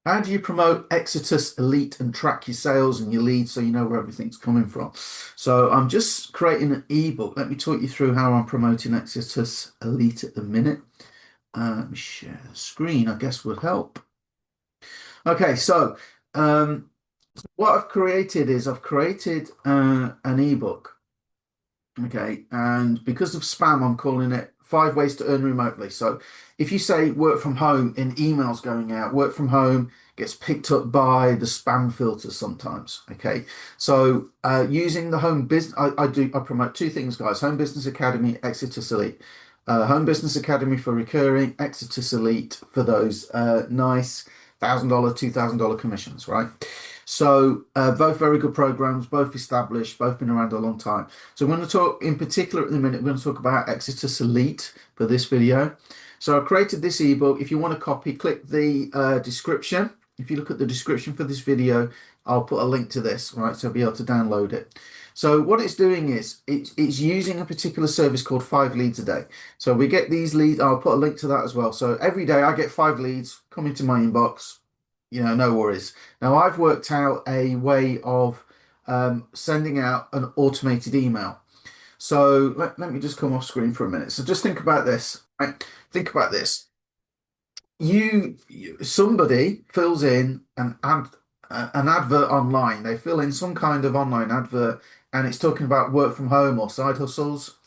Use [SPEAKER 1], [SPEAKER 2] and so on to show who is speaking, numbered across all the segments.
[SPEAKER 1] How do you promote Exitus Elite and track your sales and your leads so you know where everything's coming from? So I'm just creating an ebook. Let me talk you through how I'm promoting Exitus Elite at the minute. Let me share the screen, I guess would help. Okay, so um, what I've created is I've created an ebook. Okay, and because of spam, I'm calling it 5 ways to earn remotely. So if you say work from home in emails going out, work from home gets picked up by the spam filter sometimes. Okay, so using the home business, I promote two things, guys: Home Business Academy, Exitus Elite. Home Business Academy for recurring, Exitus Elite for those nice $1,000, $2,000 commissions, right? So both very good programs, both established, both been around a long time. So I'm going to talk in particular at the minute, we're going to talk about Exitus Elite for this video. So I created this ebook. If you want a copy, click the description. If you look at the description for this video, I'll put a link to this, right? So you'll be able to download it. So what it's doing is it's using a particular service called 5 leads a day. So we get these leads. I'll put a link to that as well. So every day I get 5 leads coming to my inbox. No worries. Now I've worked out a way of sending out an automated email. So let me just come off screen for a minute. So just think about this, right? Think about this. Somebody fills in an advert online. They fill in some kind of online advert, and it's talking about work from home or side hustles.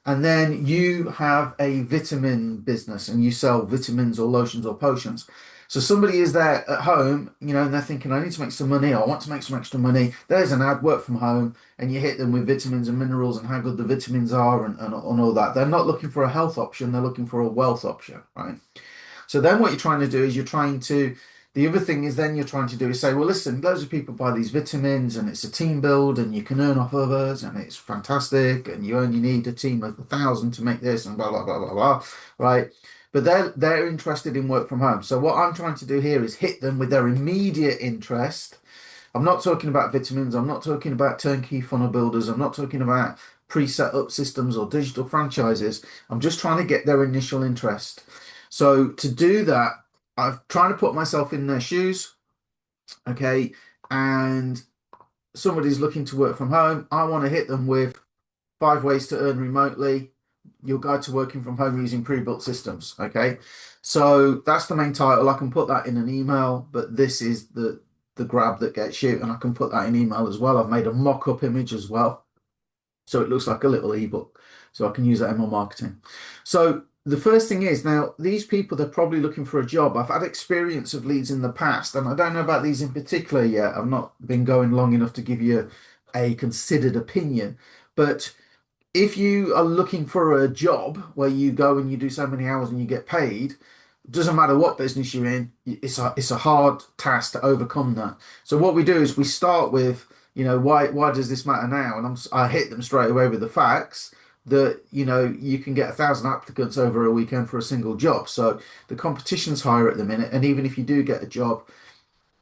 [SPEAKER 1] And then you have a vitamin business and you sell vitamins or lotions or potions. So somebody is there at home, and they're thinking, I need to make some money, or I want to make some extra money. There's an ad, work from home, and you hit them with vitamins and minerals and how good the vitamins are and all that. They're not looking for a health option, they're looking for a wealth option, right? So then what you're trying to do is the other thing is then you're trying to do is say, well, listen, loads of people buy these vitamins and it's a team build and you can earn off others and it's fantastic and you only need a team of 1,000 to make this and blah, blah, blah, blah, blah, right? But they're interested in work from home. So what I'm trying to do here is hit them with their immediate interest. I'm not talking about vitamins. I'm not talking about turnkey funnel builders. I'm not talking about pre-set up systems or digital franchises. I'm just trying to get their initial interest. So to do that, I'm trying to put myself in their shoes, okay? And somebody's looking to work from home. I want to hit them with 5 ways to earn remotely, your guide to working from home using pre-built systems, okay? So that's the main title. I can put that in an email, but this is the grab that gets you, and I can put that in email as well. I've made a mock-up image as well, so it looks like a little ebook. So I can use that in my marketing. So the first thing is now these people, they're probably looking for a job. I've had experience of leads in the past, and I don't know about these in particular yet. I've not been going long enough to give you a considered opinion. But if you are looking for a job where you go and you do so many hours and you get paid, doesn't matter what business you're in, it's a hard task to overcome that. So what we do is we start with, why does this matter now? And I hit them straight away with the facts that you can get 1,000 applicants over a weekend for a single job. So the competition's higher at the minute, and even if you do get a job,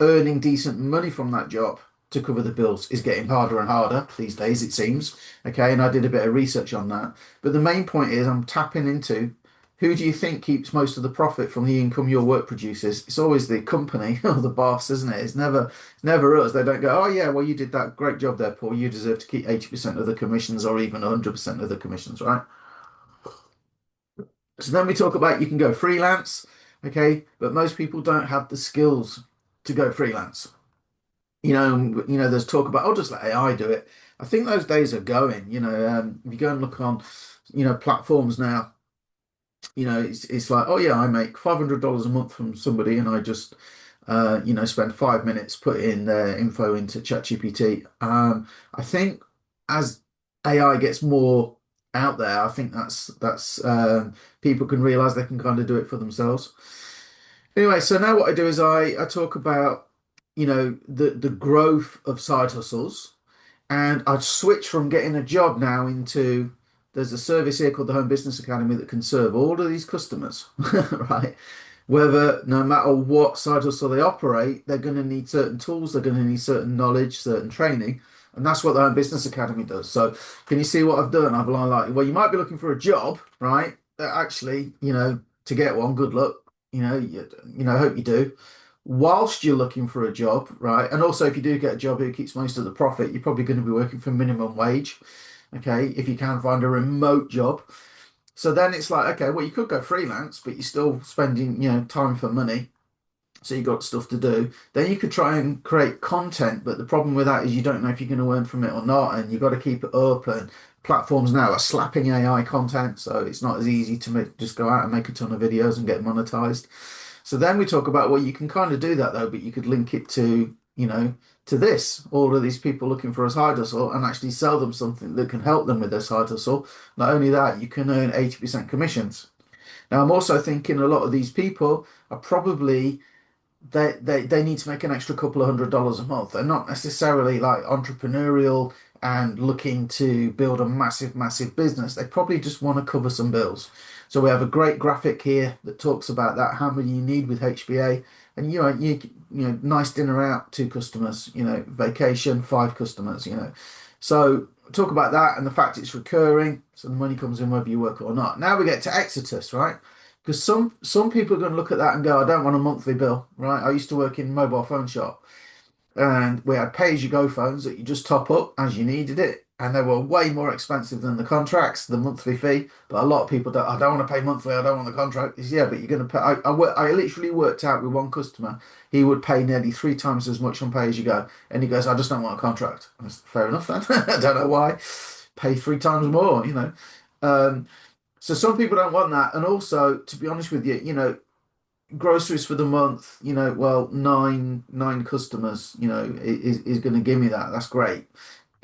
[SPEAKER 1] earning decent money from that job to cover the bills is getting harder and harder these days, it seems. Okay, and I did a bit of research on that. But the main point is I'm tapping into who do you think keeps most of the profit from the income your work produces? It's always the company or the boss, isn't it? It's never us. They don't go, oh yeah, well you did that great job there, Paul. You deserve to keep 80% of the commissions or even 100% of the commissions, right? So then we talk about you can go freelance, okay, but most people don't have the skills to go freelance. There's talk about, oh, just let AI do it. I think those days are going. If you go and look on, platforms now, it's like, oh yeah, I make $500 a month from somebody, and I just, spend 5 minutes putting their info into ChatGPT. I think as AI gets more out there, I think that's people can realize they can kind of do it for themselves. Anyway, so now what I do is I talk about, the growth of side hustles, and I'd switch from getting a job now into there's a service here called the Home Business Academy that can serve all of these customers, right? Whether no matter what side hustle they operate, they're going to need certain tools, they're going to need certain knowledge, certain training, and that's what the Home Business Academy does. So, can you see what I've done? I've like, well, you might be looking for a job, right? Actually, to get one, good luck. I hope you do. whilst you're looking for a job, right? And also, if you do get a job who keeps most of the profit, you're probably going to be working for minimum wage, okay? If you can find a remote job. So then it's like, okay, well, you could go freelance, but you're still spending, time for money. So you got stuff to do. Then you could try and create content, but the problem with that is you don't know if you're going to earn from it or not, and you've got to keep it up. And platforms now are slapping AI content, so it's not as easy to just go out and make a ton of videos and get monetized. So then we talk about, well, you can kind of do that though, but you could link it to, to this, all of these people looking for a side hustle and actually sell them something that can help them with their side hustle. Not only that, you can earn 80% commissions. Now, I'm also thinking a lot of these people are probably they need to make an extra couple of $100s a month. They're not necessarily like entrepreneurial and looking to build a massive, massive business. They probably just want to cover some bills. So we have a great graphic here that talks about that, how many you need with HBA. And nice dinner out, 2 customers, vacation, 5 customers, So talk about that and the fact it's recurring, so the money comes in whether you work or not. Now we get to Exitus, right? Because some people are going to look at that and go, I don't want a monthly bill, right? I used to work in a mobile phone shop, and we had pay-as-you-go phones that you just top up as you needed it, and they were way more expensive than the contracts, the monthly fee. But a lot of people don't. I don't want to pay monthly. I don't want the contract. It's, yeah, but you're going to pay. I literally worked out with one customer. He would pay nearly 3 times as much on pay-as-you-go, and he goes, I just don't want a contract. I said, fair enough then. I don't know why. Pay 3 times more. Um, so some people don't want that. And also, to be honest with you, groceries for the month, well, nine customers, is going to give me that. That's great.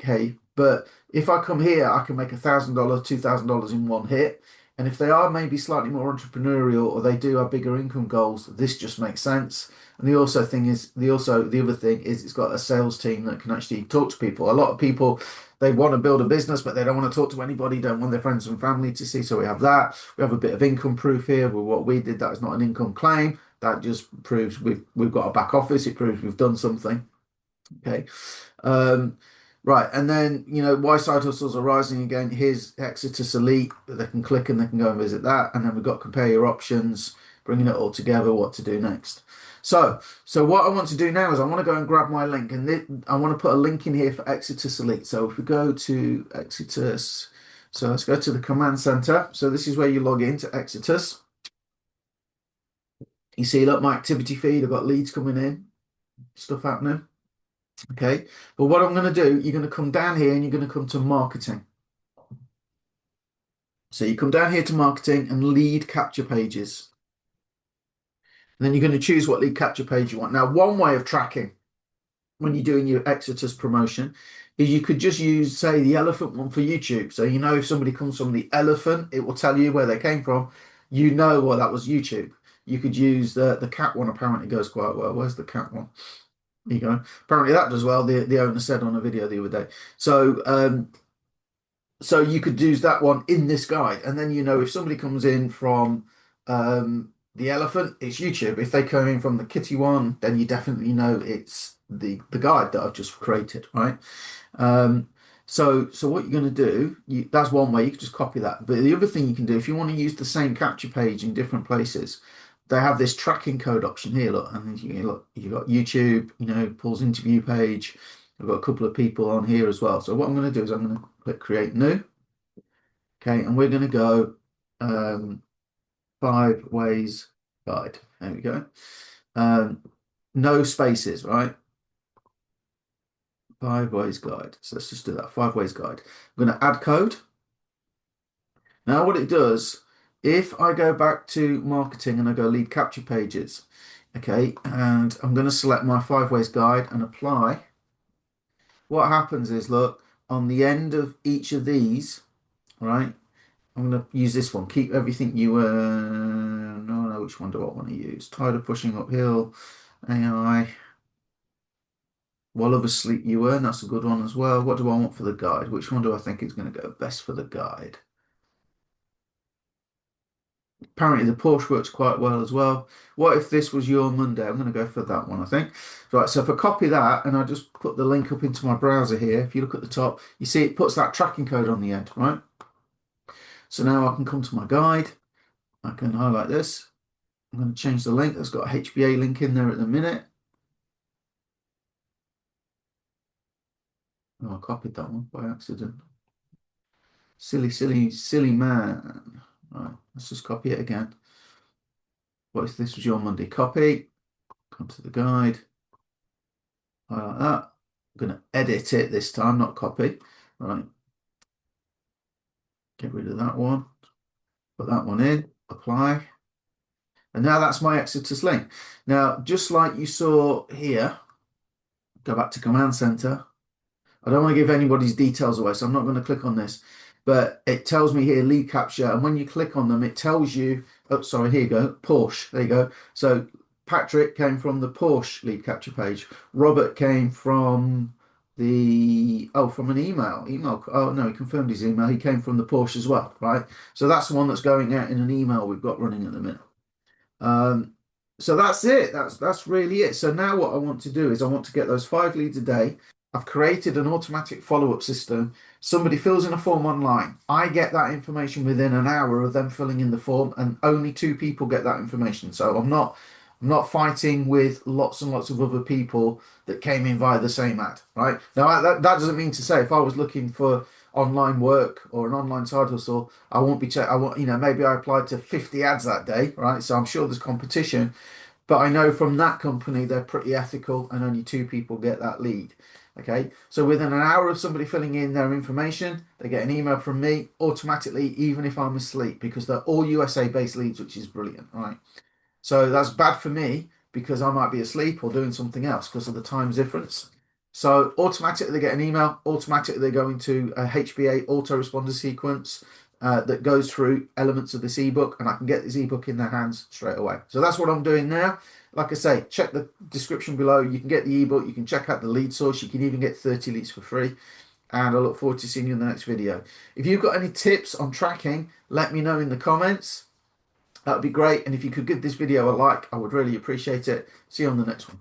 [SPEAKER 1] Okay. But if I come here, I can make $1,000, $2,000 in one hit. And if they are maybe slightly more entrepreneurial or they do have bigger income goals, this just makes sense. And the other thing is it's got a sales team that can actually talk to people. A lot of people, they want to build a business, but they don't want to talk to anybody, don't want their friends and family to see. So we have that. We have a bit of income proof here with what we did. That is not an income claim. That just proves we've got a back office. It proves we've done something. Okay. Um, right. And then, why side hustles are rising again. Here's Exitus Elite. They can click and they can go and visit that. And then we've got compare your options, bringing it all together, what to do next. So what I want to do now is I want to go and grab my link, and I want to put a link in here for Exitus Elite. So if we go to Exitus, so let's go to the command center. So this is where you log into Exitus. You see, look, my activity feed. I've got leads coming in, stuff happening. Okay, but what I'm going to do, you're going to come down here and you're going to come to marketing. So you come down here to marketing and lead capture pages. And then you're going to choose what lead capture page you want. Now, one way of tracking when you're doing your Exitus promotion is you could just use, say, the elephant one for YouTube. So if somebody comes from the elephant, it will tell you where they came from. Well, that was YouTube. You could use the cat one. Apparently goes quite well. Where's the cat one? There you go. Apparently that does well. The owner said on a video the other day. So you could use that one in this guide, and then if somebody comes in from the elephant, it's YouTube. If they come in from the kitty one, then you definitely know it's the guide that I've just created, right? So what you're going to do, that's one way. You can just copy that. But the other thing you can do, if you want to use the same capture page in different places, they have this tracking code option here. Look, and you've got YouTube, Paul's interview page. I've got a couple of people on here as well. So what I'm going to do is I'm going to click create new. Okay, and we're going to go 5 ways guide. There we go. No spaces, right? 5 ways guide. So let's just do that. 5 ways guide. I'm going to add code. Now what it does, if I go back to marketing and I go lead capture pages, okay, and I'm going to select my 5 ways guide and apply. What happens is, look, on the end of each of these, right, I'm going to use this one. Keep everything you no, which one do I want to use? Tired of pushing uphill, AI. While others sleep, you earn. That's a good one as well. What do I want for the guide? Which one do I think is going to go best for the guide? Apparently the Porsche works quite well as well. What if this was your Monday? I'm going to go for that one, I think. Right, so if I copy that and I just put the link up into my browser here, if you look at the top, you see it puts that tracking code on the end, right? So now I can come to my guide. I can highlight this. I'm going to change the link. That's got a HBA link in there at the minute. Oh, I copied that one by accident. Silly, silly, silly man. Right, let's just copy it again. What if this was your Monday? Copy, come to the guide, highlight that. I'm going to edit it this time, not copy. Right, get rid of that one, put that one in, apply. And now that's my Exitus link. Now, just like you saw here, go back to Command Center. I don't want to give anybody's details away, so I'm not going to click on this. But it tells me here lead capture, and when you click on them, it tells you, oh, sorry, here you go, Porsche, there you go. So Patrick came from the Porsche lead capture page. Robert came from from an email. Oh, no, he confirmed his email. He came from the Porsche as well, right? So that's the one that's going out in an email we've got running at the minute. So that's it. That's really it. So now what I want to do is I want to get those 5 leads a day. I've created an automatic follow-up system. Somebody fills in a form online. I get that information within an hour of them filling in the form, and only 2 people get that information. So I'm not fighting with lots and lots of other people that came in via the same ad, right? Now that doesn't mean to say if I was looking for online work or an online side hustle, I won't be. I want, maybe I applied to 50 ads that day, right? So I'm sure there's competition, but I know from that company they're pretty ethical, and only 2 people get that lead. Okay, so within an hour of somebody filling in their information, they get an email from me automatically, even if I'm asleep, because they're all USA based leads, which is brilliant, right? So that's bad for me because I might be asleep or doing something else because of the time difference. So automatically they get an email, automatically they go into a HBA autoresponder sequence that goes through elements of this ebook, and I can get this ebook in their hands straight away. So that's what I'm doing now. Like I say, check the description below. You can get the ebook, you can check out the lead source, you can even get 30 leads for free. And I look forward to seeing you in the next video. If you've got any tips on tracking, let me know in the comments. That would be great. And if you could give this video a like, I would really appreciate it. See you on the next one.